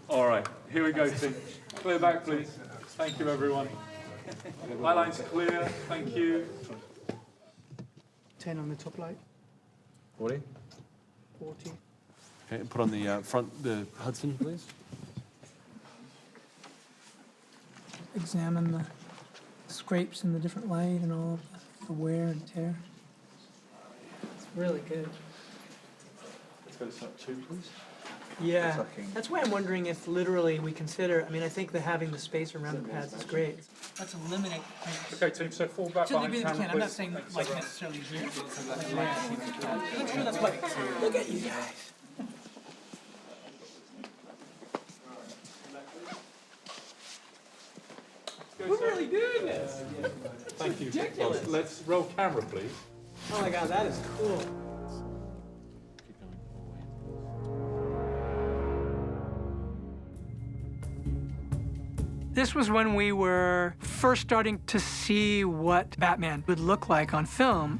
All right, here we go, team. Clear back, please. Thank you, everyone. My line's clear, thank you. 10 on the top light. 40. 40. Okay, put on the front, the Hudson, please. Examine the scrapes in the different light and all the wear and tear. It's really good. Let's go to shot 2, please. Yeah, that's why I'm wondering if literally we consider, I mean, I think that having the space around the pads is great. Let's eliminate things. Okay, team, so fall back To the behind degree that we camera, can. I'm not please. saying Thanks, like everyone. necessarily here. I'm sure that's what. Look at you guys. We're really doing this. Thank you. ridiculous. Let's roll camera, please. Oh my God, that is cool. Keep going forward. This was when we were first starting to see what Batman would look like on film.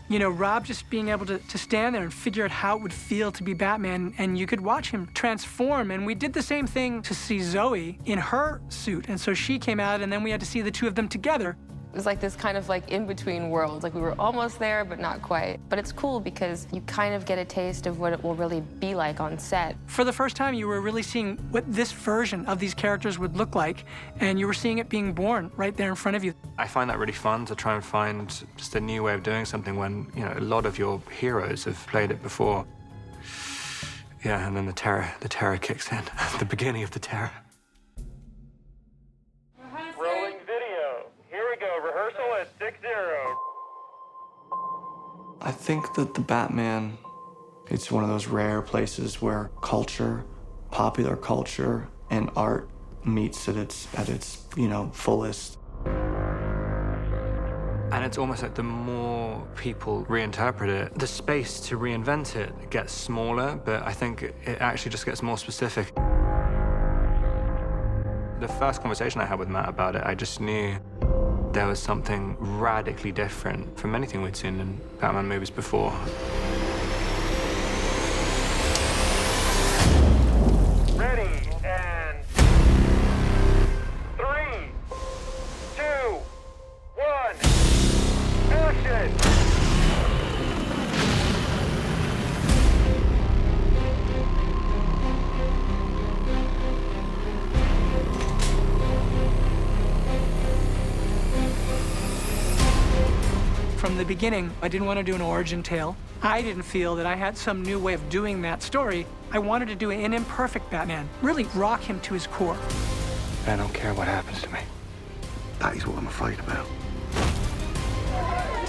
You know, Rob just being able to stand there and figure out how it would feel to be Batman, and you could watch him transform. And we did the same thing to see Zoe in her suit. And so she came out, and then we had to see the two of them together. It was like this kind of like in-between worlds. Like we were almost there, but not quite. But it's cool because you kind of get a taste of what it will really be like on set. For the first time, you were really seeing what this version of these characters would look like, and you were seeing it being born right there in front of you. I find that really fun to try and find just a new way of doing something when, you know, a lot of your heroes have played it before. Yeah, and then the terror kicks in, the beginning of the terror. Rolling video. Here we go. Rehearsal at 6-0. I think that the Batman, it's one of those rare places where culture, popular culture, and art meets at its fullest. And it's almost like the more people reinterpret it, the space to reinvent it gets smaller, but I think it actually just gets more specific. The first conversation I had with Matt about it, I just knew there was something radically different from anything we'd seen in Batman movies before. Ready, and 3, 2, 1, action! From the beginning, I didn't want to do an origin tale. I didn't feel that I had some new way of doing that story. I wanted to do an imperfect Batman, really rock him to his core. I don't care what happens to me. That is what I'm afraid about.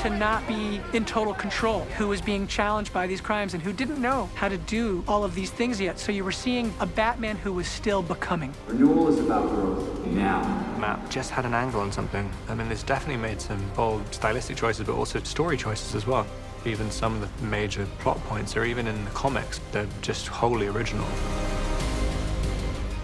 To not be in total control, who was being challenged by these crimes and who didn't know how to do all of these things yet. So you were seeing a Batman who was still becoming. Renewal is about growth now. Matt just had an angle on something. I mean, it's definitely made some bold stylistic choices, but also story choices as well. Even some of the major plot points, or even in the comics, they're just wholly original.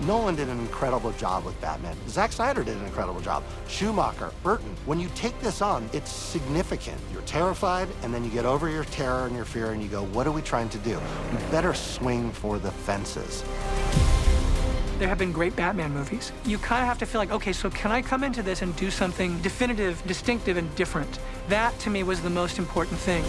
Nolan did an incredible job with Batman. Zack Snyder did an incredible job. Schumacher, Burton. When you take this on, it's significant. You're terrified, and then you get over your terror and your fear, and you go, what are we trying to do? You better swing for the fences. There have been great Batman movies. You kind of have to feel like, okay, so can I come into this and do something definitive, distinctive, and different? That, to me, was the most important thing.